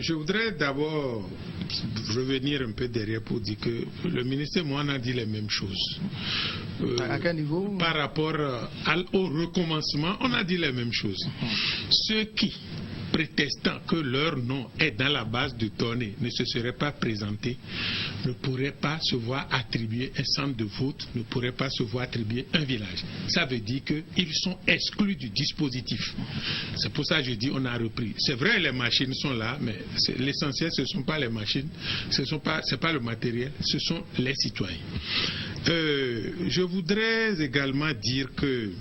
Je voudrais d'abord revenir un peu derrière pour dire que le ministre et moi, on a dit les mêmes choses. À quel niveau? Par rapport au recommencement, on a dit les mêmes choses. Ceux qui, prétestant que leur nom est dans la base de données, ne se seraient pas présentés, ne pourraient pas se voir attribuer un centre de vote, ne pourraient pas se voir attribuer un village. Ça veut dire qu'ils sont exclus du dispositif. C'est pour ça que je dis on a repris. C'est vrai, les machines sont là, mais l'essentiel, ce ne sont pas les machines, ce n'est pas le matériel, ce sont les citoyens. Je voudrais également dire que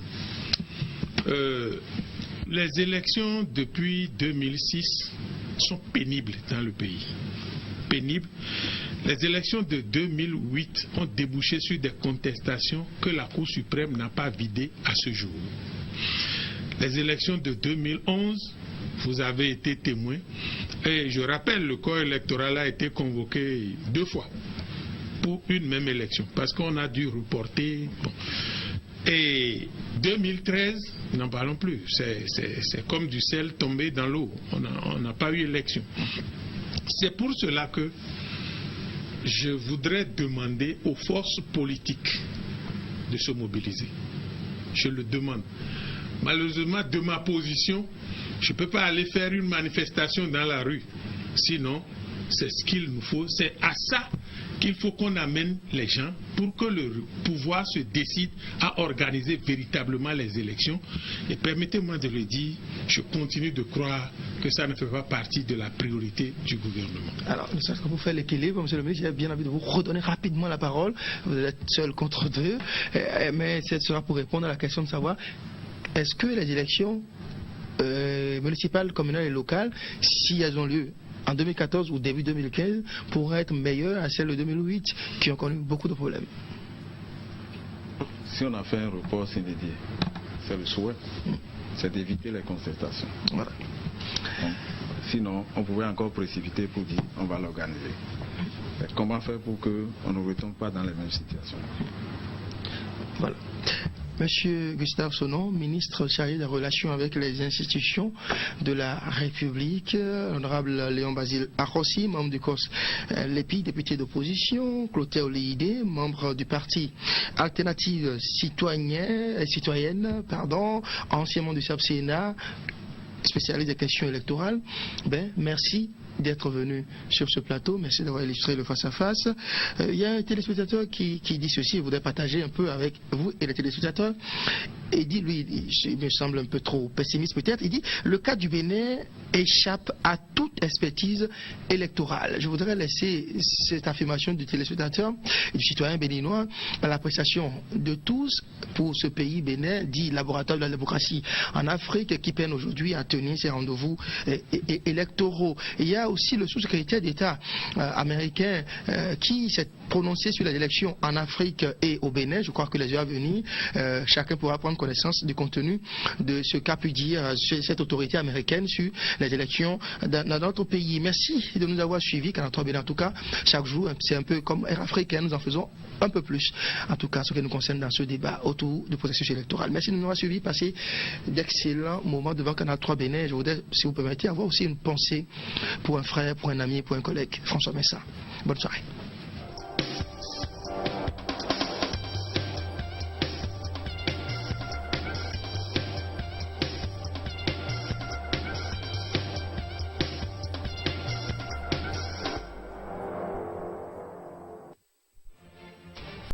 les élections depuis 2006 sont pénibles dans le pays. Pénibles. Les élections de 2008 ont débouché sur des contestations que la Cour suprême n'a pas vidées à ce jour. Les élections de 2011, vous avez été témoin, et je rappelle, le corps électoral a été convoqué 2 fois pour une même élection, parce qu'on a dû reporter. Bon. Et 2013, n'en parlons plus, c'est comme du sel tombé dans l'eau, on n'a pas eu élection. C'est pour cela que je voudrais demander aux forces politiques de se mobiliser. Je le demande. Malheureusement, de ma position, je ne peux pas aller faire une manifestation dans la rue. Sinon, c'est ce qu'il nous faut, c'est à ça qu'il faut qu'on amène les gens pour que le pouvoir se décide à organiser véritablement les élections. Et permettez-moi de le dire, je continue de croire que ça ne fait pas partie de la priorité du gouvernement. Alors, ne serait-ce que pour faire l'équilibre, M. le ministre, j'ai bien envie de vous redonner rapidement la parole. Vous êtes seul contre 2, mais ce sera pour répondre à la question de savoir est-ce que les élections municipales, communales et locales, si elles ont lieu en 2014 ou début 2015, pourraient être meilleures à celles de 2008 qui ont connu beaucoup de problèmes. Si on a fait un report inédit, c'est le souhait, c'est d'éviter les contestations. Voilà. Donc, sinon, on pouvait encore précipiter pour dire on va l'organiser. Comment faire pour qu'on ne retombe pas dans les mêmes situations? Voilà. Monsieur Gustave Sonnon, ministre chargé des relations avec les institutions de la République, honorable Léon Basile Arrossi, membre du COSLEPI, député d'opposition, Clotaire Olidé, membre du parti Alternative Citoyenne, ancien membre du SAP-Sénat, spécialiste des questions électorales. Merci d'être venu sur ce plateau. Merci d'avoir illustré le face-à-face. Il y a un téléspectateur qui dit ceci, il voudrait partager un peu avec vous et les téléspectateurs. Il dit, lui, il me semble un peu trop pessimiste peut-être, il dit, le cas du Bénin échappe à toute expertise électorale. Je voudrais laisser cette affirmation du téléspectateur et du citoyen béninois à l'appréciation de tous pour ce pays Bénin, dit laboratoire de la démocratie en Afrique, qui peine aujourd'hui à tenir ses rendez-vous électoraux. Il y a aussi le sous-secrétaire d'État américain qui s'est prononcé sur les élections en Afrique et au Bénin. Je crois que les heures à venir, chacun pourra prendre connaissance du contenu de ce qu'a pu dire cette autorité américaine sur les élections dans notre pays. Merci de nous avoir suivis, Canal 3 Bénin. En tout cas, chaque jour, c'est un peu comme Air Africaine, nous en faisons un peu plus. En tout cas, ce qui nous concerne dans ce débat autour du processus électoral. Merci de nous avoir suivis, passez d'excellents moments devant Canal 3 Bénin. Je voudrais, si vous permettez, avoir aussi une pensée pour un frère, pour un ami, pour un collègue, François Messa. Bonne soirée.